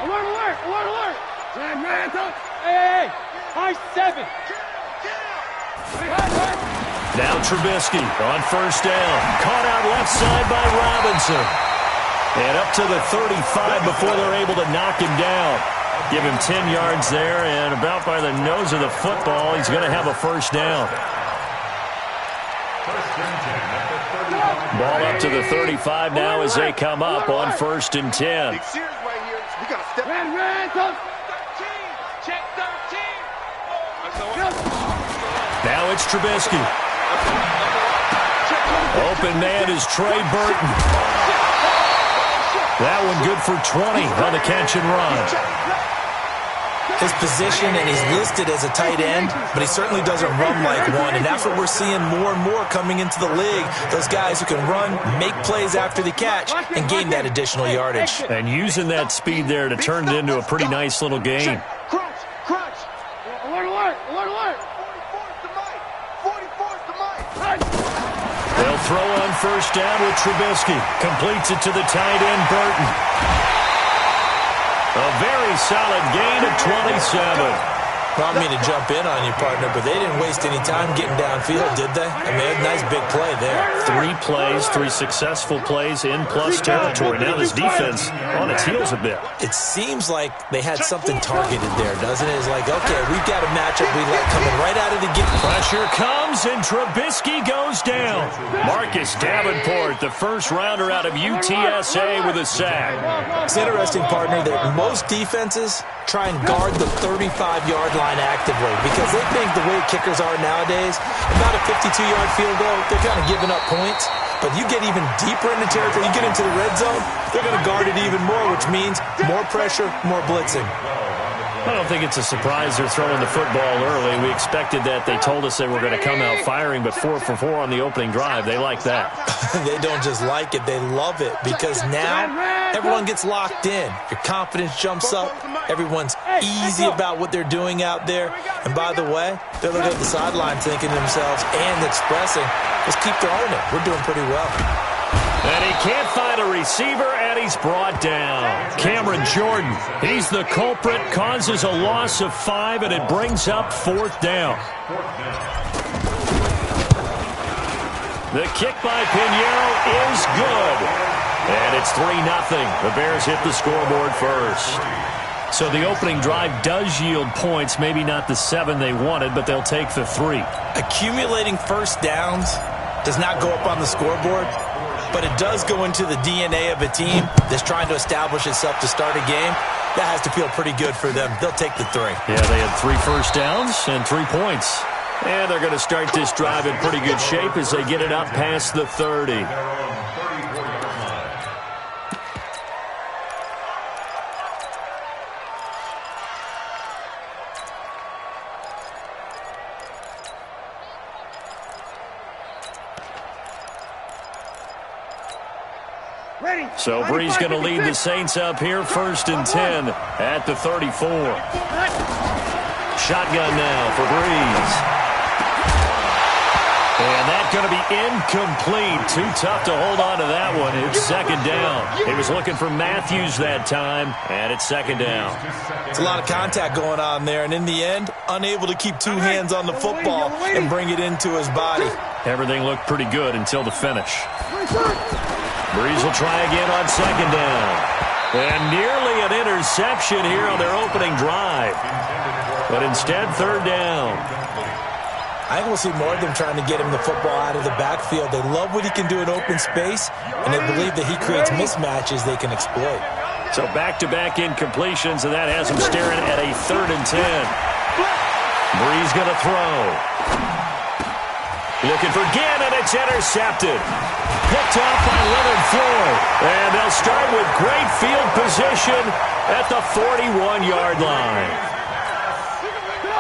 Alert, alert, alert. Hey, high 7. Now Trubisky on first down. Caught out left side by Robinson. And up to the 35 before they're able to knock him down. Give him 10 yards there, and about by the nose of the football, he's going to have a first down. Ball up to the 35 now as they come up on 1st and 10. Now it's Trubisky. Open man is Trey Burton. That one good for 20 on the catch and run. His position, and he's listed as a tight end, but he certainly doesn't run like one, and that's what we're seeing more and more coming into the league. Those guys who can run, make plays after the catch, and gain that additional yardage. And using that speed there to turn it into a pretty nice little game. Crunch. Alert, alert, alert, alert. 44's the mic. They'll throw on first down with Trubisky. Completes it to the tight end, Burton. A very solid gain of 27. I don't mean to jump in on you, partner, but they didn't waste any time getting downfield, did they? I mean, a nice big play there. 3 plays, 3 successful plays in plus territory. Now this defense on its heels a bit. It seems like they had something targeted there, doesn't it? It's like, okay, we've got a matchup we like coming right out of the gate. Pressure comes, and Trubisky goes down. Marcus Davenport, the first rounder out of UTSA with a sack. It's interesting, partner, that most defenses try and guard the 35-yard line actively because they think the way kickers are nowadays, about a 52-yard field goal, they're kind of giving up points. But you get even deeper into territory, you get into the red zone, they're going to guard it even more, which means more pressure, more blitzing. I don't think it's a surprise they're throwing the football early. We expected that. They told us they were going to come out firing, but 4 for 4 on the opening drive. They like that. They don't just like it, they love it, because now everyone gets locked in. Your confidence jumps up. Everyone's easy about what they're doing out there. And by the way, they're looking at the sideline thinking to themselves and expressing, let's keep throwing it. We're doing pretty well. And he can't find a receiver, and he's brought down. Cameron Jordan, he's the culprit, causes a loss of 5, and it brings up 4th down. The kick by Pinheiro is good. And it's 3-0. The Bears hit the scoreboard first. So the opening drive does yield points, maybe not the 7 they wanted, but they'll take the 3. Accumulating first downs does not go up on the scoreboard, but it does go into the DNA of a team that's trying to establish itself to start a game. That has to feel pretty good for them. They'll take the 3. Yeah, they had 3 first downs and 3 points. And they're going to start this drive in pretty good shape as they get it up past the 30. So Bree's going to lead the Saints up here, 1st and 10 at the 34. Shotgun now for Breeze. And that's going to be incomplete. Too tough to hold on to that one. It's 2nd down. He was looking for Matthews that time, and it's 2nd down. It's a lot of contact going on there, and in the end, unable to keep 2 hands on the football and bring it into his body. Everything looked pretty good until the finish. Breeze will try again on 2nd down. And nearly an interception here on their opening drive. But instead, 3rd down. I think we'll see more of them trying to get him the football out of the backfield. They love what he can do in open space, and they believe that he creates mismatches they can exploit. So back-to-back incompletions, and that has him staring at a 3rd and 10. Breeze going to throw. Looking for Gannon, it's intercepted. Picked off by Leonard Floyd. And they'll start with great field position at the 41-yard line.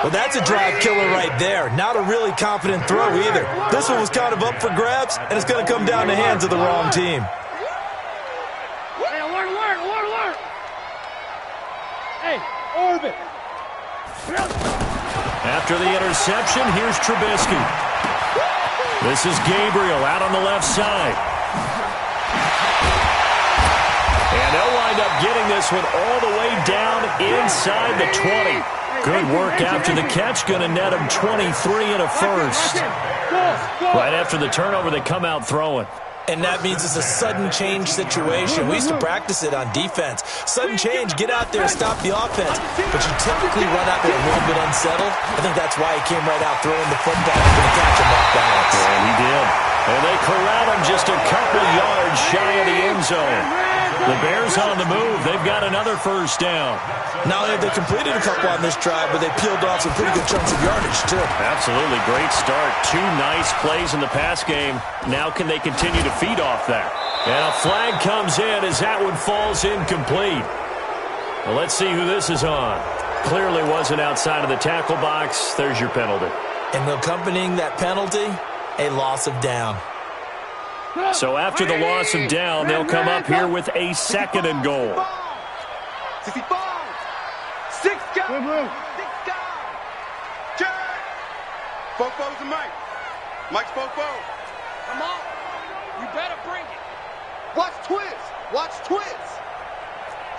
Well, that's a drive killer right there. Not a really confident throw either. This one was kind of up for grabs, and it's going to come down the hands of the wrong team. Hey, alert, alert, alert, alert. Hey, orbit. After the interception, here's Trubisky. This is Gabriel out on the left side. And they'll wind up getting this this one all the way down inside the 20. Good work after the catch. Going to net him 23 and a first. Right after the turnover, they come out throwing. And that means it's a sudden change situation. We used to practice it on defense. Sudden change, get out there, stop the offense. But you typically run out there a little bit unsettled. I think that's why he came right out throwing the football for the catch him off balance. And he did. And they corral him just a couple yards shy of the end zone. The Bears on the move. They've got another first down. Not only have they completed a couple on this drive, but they peeled off some pretty good chunks of yardage, too. Absolutely. Great start. 2 nice plays in the pass game. Now can they continue to feed off that? And a flag comes in as that one falls incomplete. Well, let's see who this is on. Clearly wasn't outside of the tackle box. There's your penalty. And accompanying that penalty, a loss of down. So after the loss of down, they'll come up here with a 2nd and goal. 65. 6 guys. 6 guys. Jack. Fofo's the Mike. Mike's Fofo. Come on. You better bring it. Watch twist. Watch twist.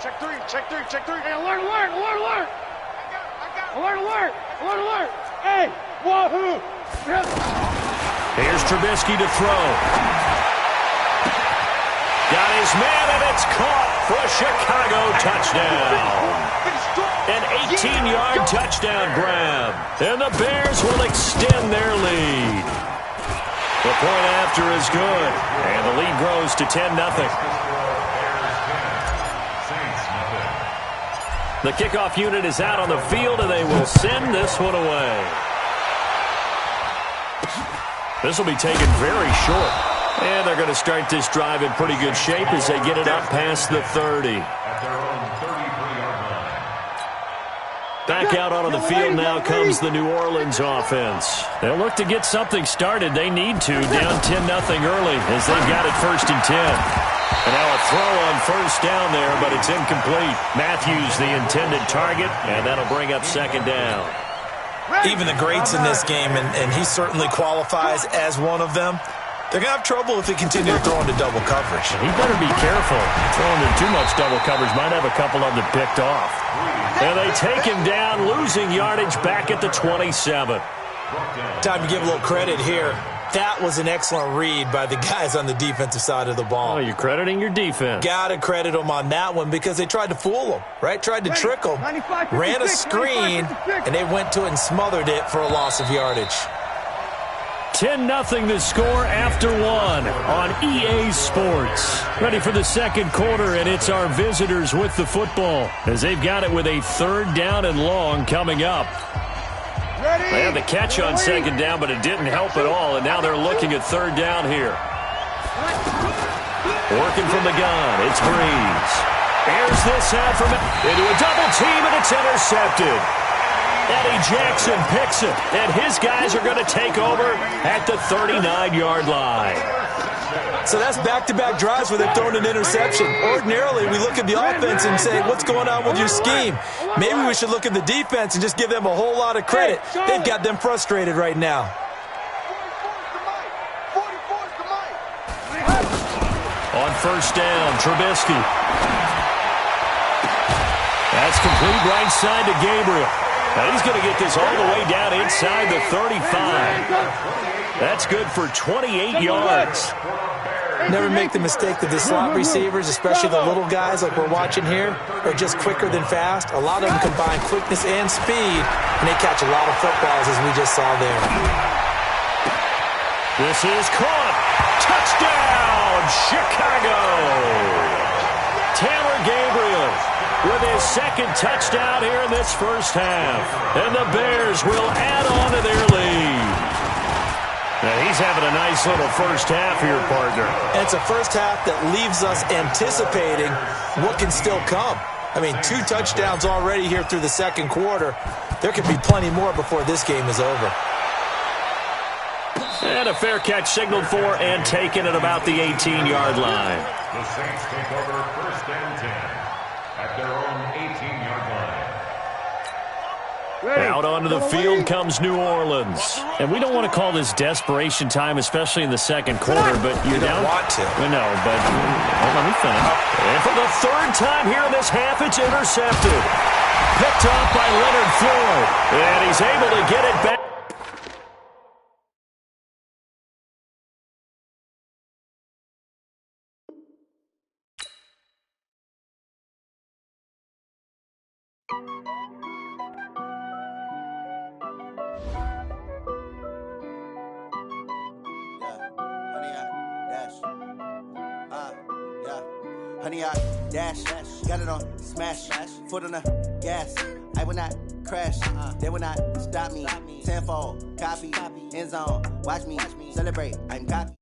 Check 3. Check 3. Check 3. Hey, alert, alert, alert, alert. I got it. Alert, alert. Alert, alert. Hey, wahoo. Here's Trubisky to throw. Got his man, and it's caught for a Chicago touchdown. An 18-yard touchdown grab. And the Bears will extend their lead. The point after is good. And the lead grows to 10-0. The kickoff unit is out on the field, and they will send this one away. This will be taken very short. And they're going to start this drive in pretty good shape as they get it up past the 30. Back out onto the field now comes the New Orleans offense. They'll look to get something started. They need to. Down 10-0 early as they've got it 1st and 10. And now a throw on first down there, but it's incomplete. Matthews the intended target, and that'll bring up 2nd down. Even the greats in this game, and he certainly qualifies as one of them, they're going to have trouble if they continue to throw into double coverage. He better be careful. Throwing in too much double coverage might have a couple of them picked off. And they take him down, losing yardage back at the 27. Time to give a little credit here. That was an excellent read by the guys on the defensive side of the ball. Oh, you're crediting your defense. Got to credit them on that one because they tried to fool him, right? Tried to trick him, ran a screen, and they went to it and smothered it for a loss of yardage. 10-0 the score after 1 on EA Sports. Ready for the 2nd quarter, and it's our visitors with the football as they've got it with a 3rd down and long coming up. They had the catch on 2nd down, but it didn't help at all, and now they're looking at 3rd down here. Working from the gun, it's Breeze. Airs this out from into a double team, and it's intercepted. Eddie Jackson picks it, and his guys are going to take over at the 39-yard line. So that's back-to-back drives where they've thrown an interception. Ordinarily, we look at the offense and say, what's going on with your scheme? Maybe we should look at the defense and just give them a whole lot of credit. They've got them frustrated right now. On first down, Trubisky. That's complete right side to Gabriel. And he's going to get this all the way down inside the 35. That's good for 28 yards. Never make the mistake that the slot receivers, especially the little guys like we're watching here, are just quicker than fast. A lot of them combine quickness and speed, and they catch a lot of footballs, as we just saw there. This is caught. Touchdown, Chicago. Taylor Gabriel with his 2nd touchdown here in this first half. And the Bears will add on to their lead. Now he's having a nice little first half here, partner. And it's a first half that leaves us anticipating what can still come. I mean, 2 touchdowns already here through the 2nd quarter. There could be plenty more before this game is over. And a fair catch signaled for and taken at about the 18-yard line. The Saints take over 1st and 10 at their own 18-yard line. Out onto the field comes New Orleans. And we don't want to call this desperation time, especially in the second quarter, but you're down. Don't want to. No, but let me finish. And for the third time here in this half, it's intercepted. Picked off by Leonard Floyd. And he's able to get it back. Honey, I dash, got it on smash, foot on the gas. I will not crash, they will not stop me. Tenfold, copy, end zone, watch me celebrate. I'm copy.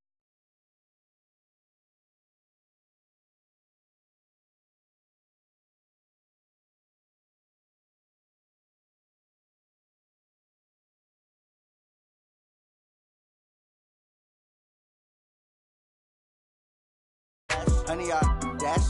Honey, I dash,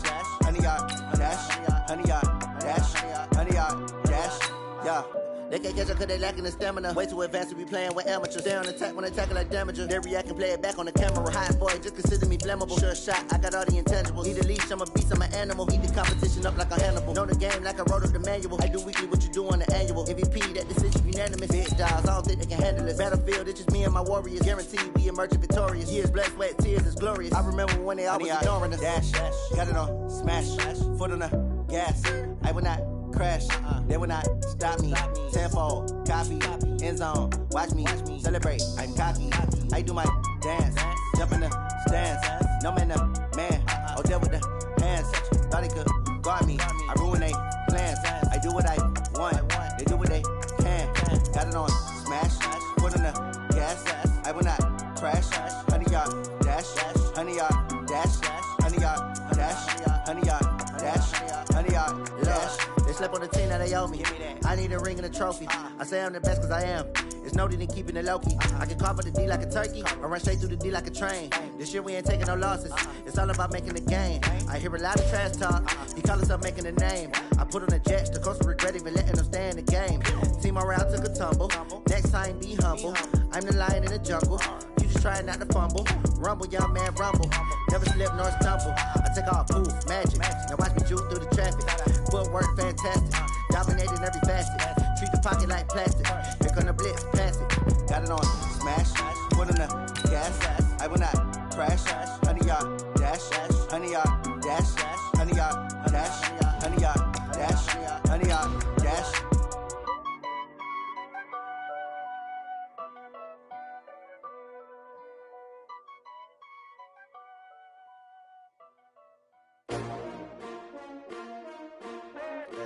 honey, I dash, honey, I dash, honey, I dash, yeah. They can't catch up cause they lacking the stamina. Way too advanced to be playing with amateurs. They on attack when they tackle like damager. They react and play it back on the camera. Hot boy, just consider me flammable. Sure shot, I got all the intangibles. Need a leash, I'm a beast, I'm an animal. Heat the competition up like a Hannibal. Know the game like I wrote up the manual. I do weekly what you do on the annual. MVP, that decision unanimous. Big dogs, I don't think they can handle it. Battlefield, it's just me and my warriors. Guaranteed we emerging victorious. Years, blood, sweat, tears, it's glorious. I remember when they always ignoring us. Dash, got it on smash, foot on the gas. I will not crash, they will not stop me. Tenfold, copy, end zone, watch me celebrate. I'm cocky, I do my dance, jump in the stands. No man, the man, oh there with the hands. Thought he could guard me, I ruin they plans. I do what I want, they do what they can. Got it on smash, foot on the gas. I will not crash, honey y'all dash, honey y'all dash, honey y'all dash, honey y'all dash, honey y'all dash. They slept on the team that they owe me. I need a ring and a trophy. I say I'm the best cause I am. It's no need in keeping it low-key. I can carve up the D like a turkey or run straight through the D like a train. This year we ain't taking no losses. It's all about making the game. I hear a lot of trash talk. He call himself making a name. I put on the Jets. The coach will regret even letting them stay in the game. Team around took a tumble. Next time be humble. I'm the lion in the jungle. You just trying not to fumble. Rumble, young man, rumble. Never slip nor stumble. I take off, poof, magic. Now watch me juke through the traffic. Footwork fantastic. Dominating every facet. Treat the pocket like plastic. Here come the blitz, pass it. Got it on smash. Foot on the gas. I will not crash. Honey, y'all dash. Honey, y'all dash. Honey, y'all dash. Honey, y'all dash. Honey, y'all dash.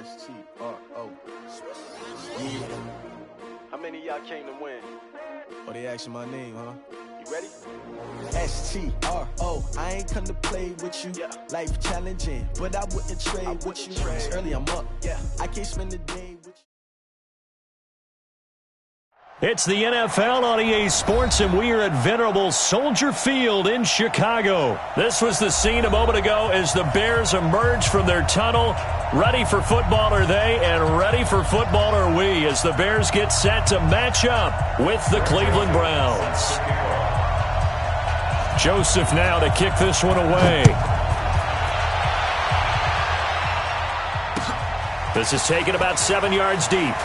S-T-R-O. Yeah. How many of y'all came to win? Oh, they asking my name, huh? You ready? S-T-R-O. I ain't come to play with you. Yeah. Life challenging, but I wouldn't trade with you. It's early, I'm up. Yeah. I can't spend the day with you. It's the NFL on EA Sports, and we are at venerable Soldier Field in Chicago. This was the scene a moment ago as the Bears emerge from their tunnel. Ready for football are they, and ready for football are we, as the Bears get set to match up with the Cleveland Browns. Joseph now to kick this one away. This is taken about 7 yards deep.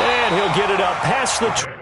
And he'll get it up past the...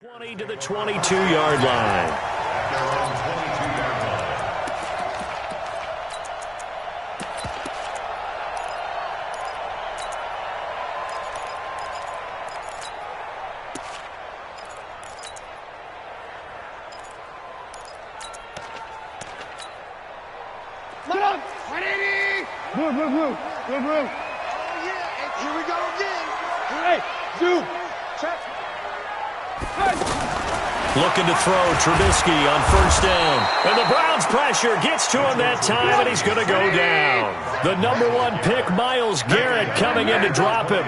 ...20 to the 22-yard line. Blue. Oh, yeah. And here we go again. Hey, zoom. Check. Looking to throw Trubisky on first down. And the Browns' pressure gets to him that time, and he's going to go down. The #1 pick, Myles Garrett, coming in to drop him.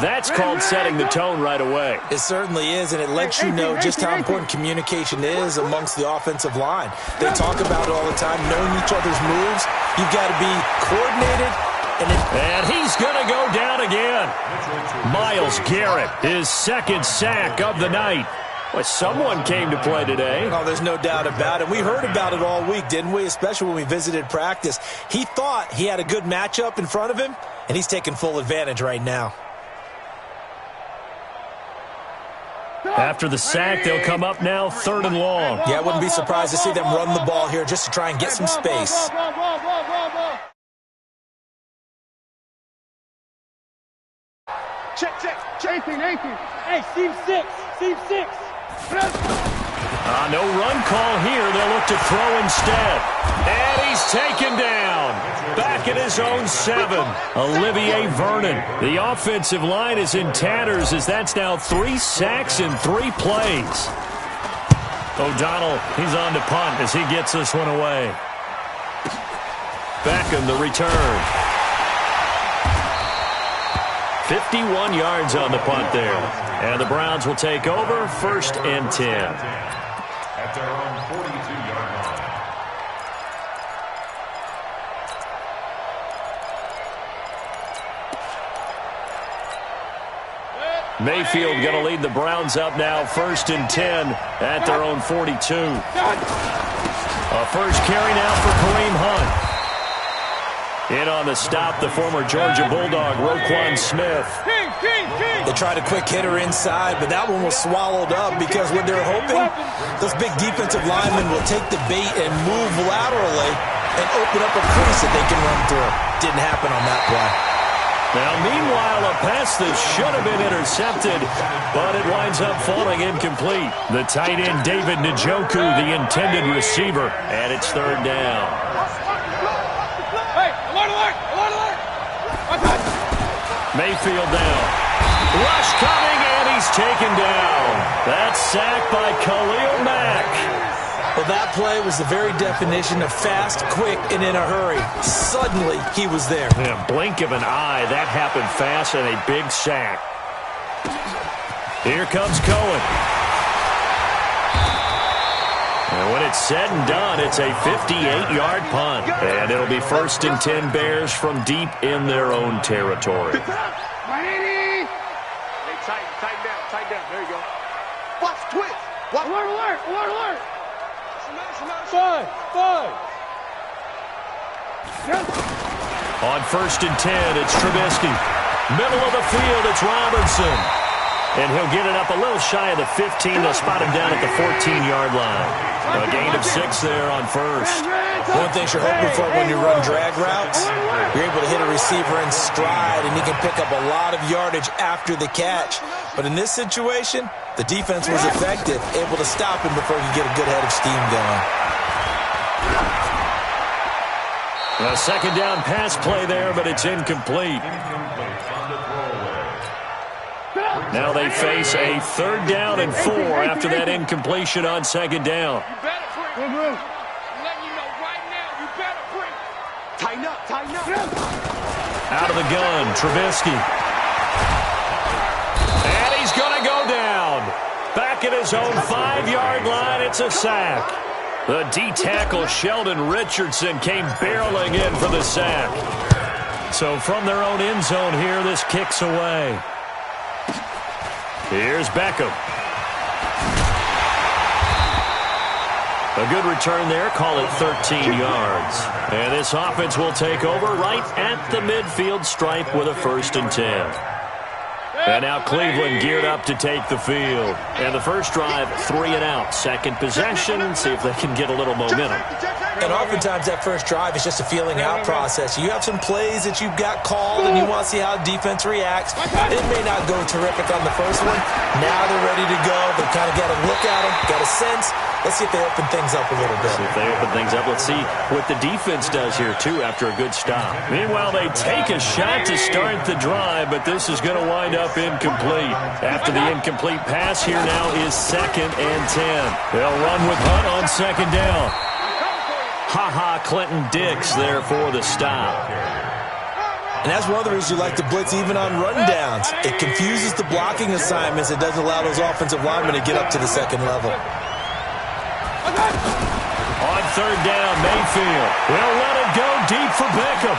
That's called setting the tone right away. It certainly is, and it lets you know just how important communication is amongst the offensive line. They talk about it all the time, knowing each other's moves. You've got to be coordinated. And he's going to go down again. Myles Garrett, his second sack of the night. Well, someone came to play today. Oh, there's no doubt about it. We heard about it all week, didn't we? Especially when we visited practice. He thought he had a good matchup in front of him, and he's taking full advantage right now. After the sack, they'll come up now 3rd and long. Yeah, I wouldn't be surprised to see them run the ball here just to try and get some space. Check. 18. Hey, seam 6. No run call here. They'll look to throw instead. And he's taken down. Back at his own 7. Olivier Vernon. The offensive line is in tatters as that's now 3 sacks in 3 plays. O'Donnell, he's on to punt as he gets this one away. Beckham, the return. 51 yards on the punt there. And the Browns will take over 1st and 10. At their own 42-yard line. Mayfield going to lead the Browns up now 1st and 10 at their own 42. A first carry now for Kareem Hunt. In on the stop, the former Georgia Bulldog, Roquan Smith. They tried a quick hitter inside, but that one was swallowed up because what they're hoping, those big defensive linemen will take the bait and move laterally and open up a crease that they can run through. Didn't happen on that play. Now, meanwhile, a pass that should have been intercepted, but it winds up falling incomplete. The tight end, David Njoku, the intended receiver, and it's 3rd down. Mayfield down. Rush coming, and he's taken down. That's sacked by Khalil Mack. Well, that play was the very definition of fast, quick, and in a hurry. Suddenly, he was there. In a blink of an eye, that happened fast and a big sack. Here comes Cohen. And when it's said and done, it's a 58-yard punt. And it'll be 1st and 10 Bears from deep in their own territory. Hey, tighten down. There you go. Watch, twitch. Alert. 5. On 1st and 10, it's Trubisky. Middle of the field, it's Robinson. And he'll get it up a little shy of the 15. They'll spot him down at the 14-yard line. A gain of 6 there on 1st. One of the things you're hoping for when you run drag routes, you're able to hit a receiver in stride, and he can pick up a lot of yardage after the catch. But in this situation, the defense was effective, able to stop him before he could get a good head of steam going. A 2nd down pass play there, but it's incomplete. Now they face a 3rd down and 4 after that incompletion on 2nd down. I'm letting you know right now, you better bring. Tighten up. Out of the gun, Trubisky. And he's going to go down. Back at his own 5-yard line, it's a sack. The D-tackle, Sheldon Richardson, came barreling in for the sack. So from their own end zone here, this kicks away. Here's Beckham. A good return there, call it 13 yards. And this offense will take over right at the midfield stripe with a 1st and 10. And now Cleveland geared up to take the field. And the first drive, 3 and out. Second possession, see if they can get a little momentum. And oftentimes that first drive is just a feeling out process. You have some plays that you've got called and you want to see how defense reacts. It may not go terrific on the first one. Now they're ready to go. They've kind of got to look at them, got a sense. Let's see if they open things up a little bit. See if they open things up. Let's see what the defense does here, too, after a good stop. Meanwhile, they take a shot to start the drive, but this is going to wind up incomplete. After the incomplete pass, here now is 2nd and 10. They'll run with Hunt on 2nd down. Ha-ha, Clinton Dix there for the stop. And that's one of the reasons you like to blitz even on rundowns. It confuses the blocking assignments. It doesn't allow those offensive linemen to get up to the second level. On 3rd down, Mayfield will let it go deep for Beckham.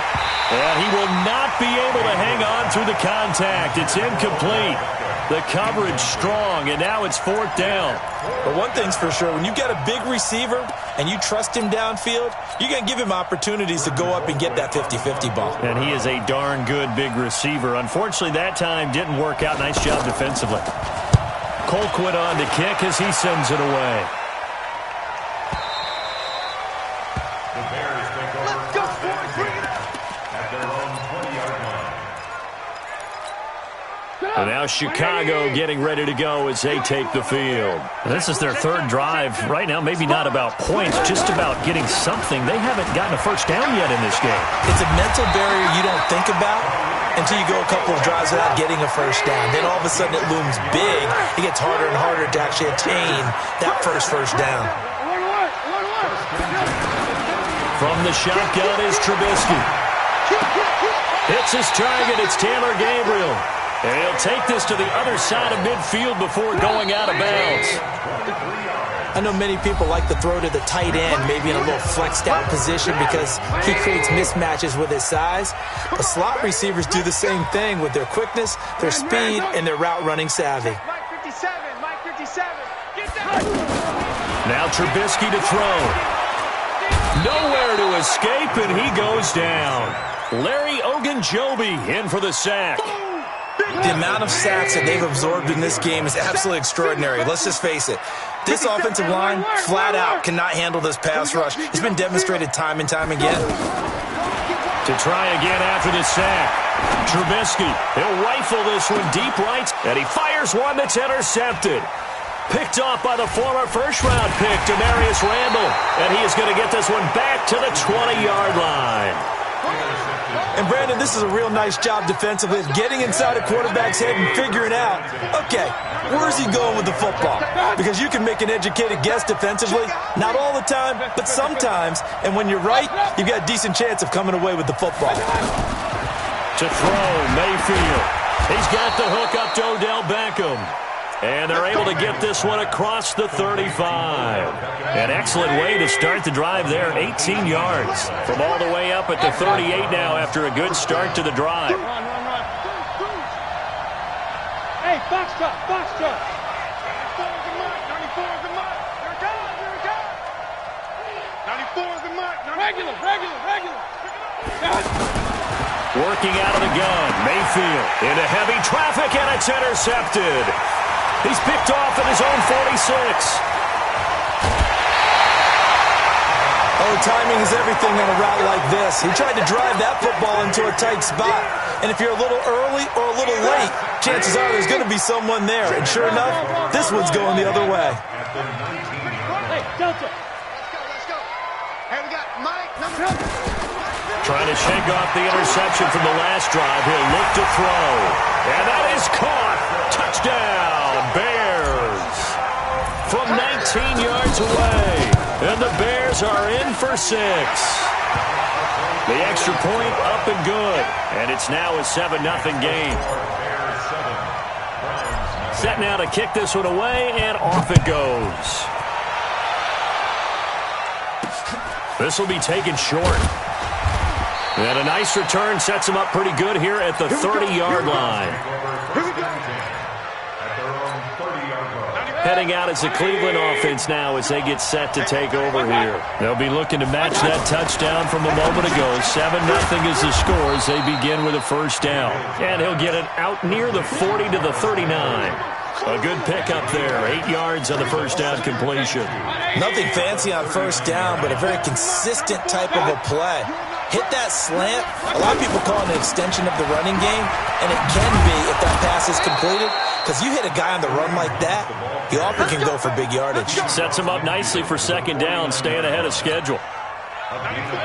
And he will not be able to hang on through the contact. It's incomplete. The coverage strong, and now it's 4th down. But one thing's for sure, when you got a big receiver and you trust him downfield, you're going to give him opportunities to go up and get that 50-50 ball. And he is a darn good big receiver. Unfortunately, that time didn't work out. Nice job defensively. Colquitt on to kick as he sends it away. The Bears take over. Let's go, boys, bring it up. At their own 20-yard line. And now Chicago getting ready to go as they take the field. This is their 3rd drive. Right now, maybe not about points, just about getting something. They haven't gotten a first down yet in this game. It's a mental barrier you don't think about until you go a couple of drives without getting a first down. Then all of a sudden it looms big. It gets harder and harder to actually attain that first down. From the shotgun is Trubisky. Hits his target. It's Taylor Gabriel. And he'll take this to the other side of midfield before going out of bounds. I know many people like to throw to the tight end, maybe in a little flexed out position because he creates mismatches with his size. But slot receivers do the same thing with their quickness, their speed, and their route running savvy. Now Trubisky to throw. Nowhere to escape, and he goes down. Larry Ogunjobi in for the sack. The amount of sacks that they've absorbed in this game is absolutely extraordinary. Let's just face it. This offensive line, flat out, cannot handle this pass rush. It's been demonstrated time and time again. To try again after the sack. Trubisky, he'll rifle this one deep right, and he fires one that's intercepted. Picked off by the former first-round pick, Demarius Randall. And he is going to get this one back to the 20-yard line. And, Brandon, this is a real nice job defensively of getting inside a quarterback's head and figuring out, okay, where's he going with the football? Because you can make an educated guess defensively, not all the time, but sometimes. And when you're right, you've got a decent chance of coming away with the football. To throw, Mayfield. He's got the hook up to Odell Beckham. And they're able to get this one across the 35. An excellent way to start the drive there, 18 yards. From all the way up at the 38 now after a good start to the drive. Hey, box truck, box truck. 94 is the mark, 94 is the mark. Here it goes, here it goes. 94 is the mark. Regular. Working out of the gun, Mayfield into heavy traffic, and it's intercepted. He's picked off at his own 46. Oh, timing is everything on a route like this. He tried to drive that football into a tight spot. And if you're a little early or a little late, chances are there's going to be someone there. And sure enough, this one's going the other way. Hey, Delta. Let's go. Hey, we got Mike, number 2. Trying to shake off the interception from the last drive. He'll look to throw. And that is caught. Touchdown, Bears. From 19 yards away. And the Bears are in for 6. The extra point up and good. And it's now a 7-0 game. Set now to kick this one away, and off it goes. This will be taken short. And a nice return sets him up pretty good here at the 30-yard line. Heading out as the Cleveland offense now as they get set to take over here. They'll be looking to match that touchdown from a moment ago. 7-0 is the score as they begin with a first down. And he'll get it out near the 40 to the 39. A good pickup there. 8 yards on the first down completion. Nothing fancy on first down, but a very consistent type of a play. hit that slant. A lot of people call it an extension of the running game, and it can be if that pass is completed, because you hit a guy on the run like that, he often can go for big yardage. Sets him up nicely for second down, staying ahead of schedule.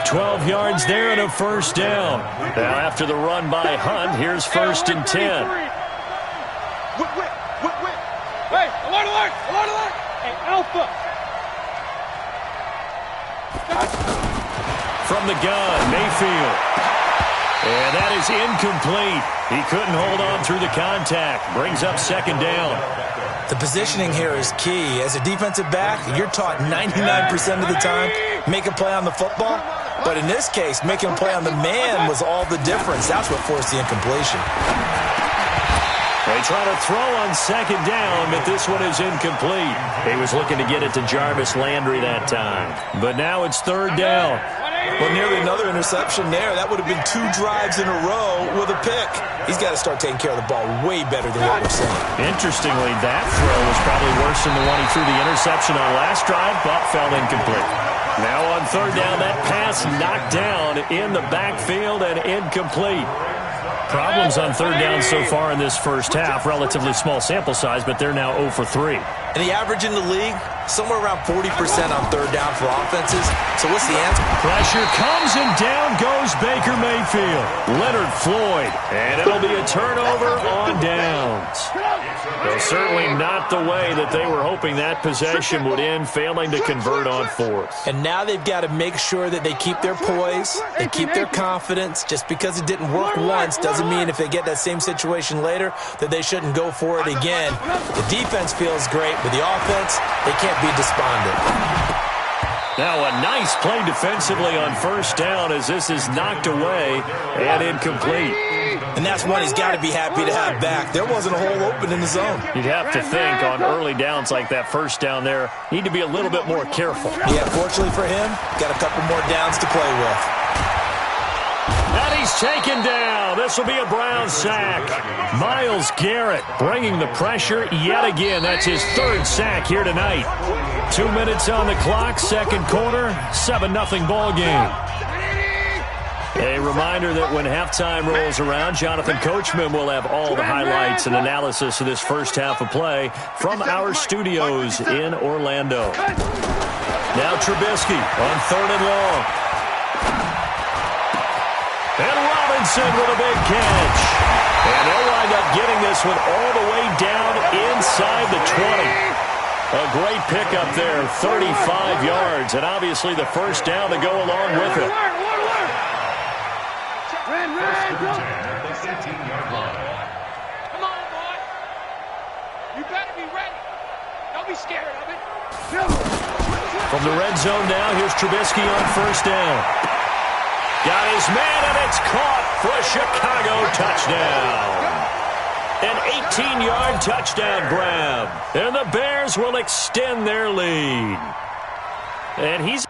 12 yards there and a first down. Now after the run by Hunt, here's first and 10. Hey, alert, alert, alert, alert. Hey, Alpha. From the gun, Mayfield. And that is incomplete. He couldn't hold on through the contact. Brings up second down. The positioning here is key. As a defensive back, you're taught 99% of the time, make a play on the football. But in this case, making a play on the man was all the difference. That's what forced the incompletion. They try to throw on second down, but this one is incomplete. He was looking to get it to Jarvis Landry that time. But now it's third down. Well, nearly another interception there. That would have been 2 drives in a row with a pick. He's got to start taking care of the ball way better than what we're seeing. Interestingly, that throw was probably worse than the one he threw the interception on last drive, but fell incomplete. Now on third down, that pass knocked down in the backfield and incomplete. Problems on third down so far in this first half. Relatively small sample size, but they're now 0 for 3. And the average in the league, somewhere around 40% on third down for offenses. So what's the answer? Pressure comes and down goes Baker Mayfield. Leonard Floyd. And it'll be a turnover on downs. Well, certainly not the way that they were hoping that possession would end, failing to convert on fourth. And now they've got to make sure that they keep their poise, they keep their confidence. Just because it didn't work once doesn't mean if they get that same situation later that they shouldn't go for it again. The defense feels great, but the offense, they can't be despondent. Now a nice play defensively on first down as this is knocked away and incomplete. And that's one he's got to be happy to have back. There wasn't a hole open in the zone. You'd have to think on early downs like that first down there, need to be a little bit more careful. Yeah, fortunately for him, got a couple more downs to play with. And he's taken down. This will be a Brown sack. Myles Garrett bringing the pressure yet again. That's his 3rd sack here tonight. 2 minutes on the clock, second quarter, 7-0 ball game. A reminder that when halftime rolls around, Jonathan Coachman will have all the highlights and analysis of this first half of play from our studios in Orlando. Now Trubisky on 3rd and long. And Robinson with a big catch. And they'll wind up getting this one all the way down inside the 20. A great pickup there, 35 yards, and obviously the first down to go along with it. Come on, boy. You better be ready. Don't be scared of it. From the red zone now, here's Trubisky on first down. Got his man, and it's caught for a Chicago touchdown. An 18-yard touchdown grab. And the Bears will extend their lead. And he's...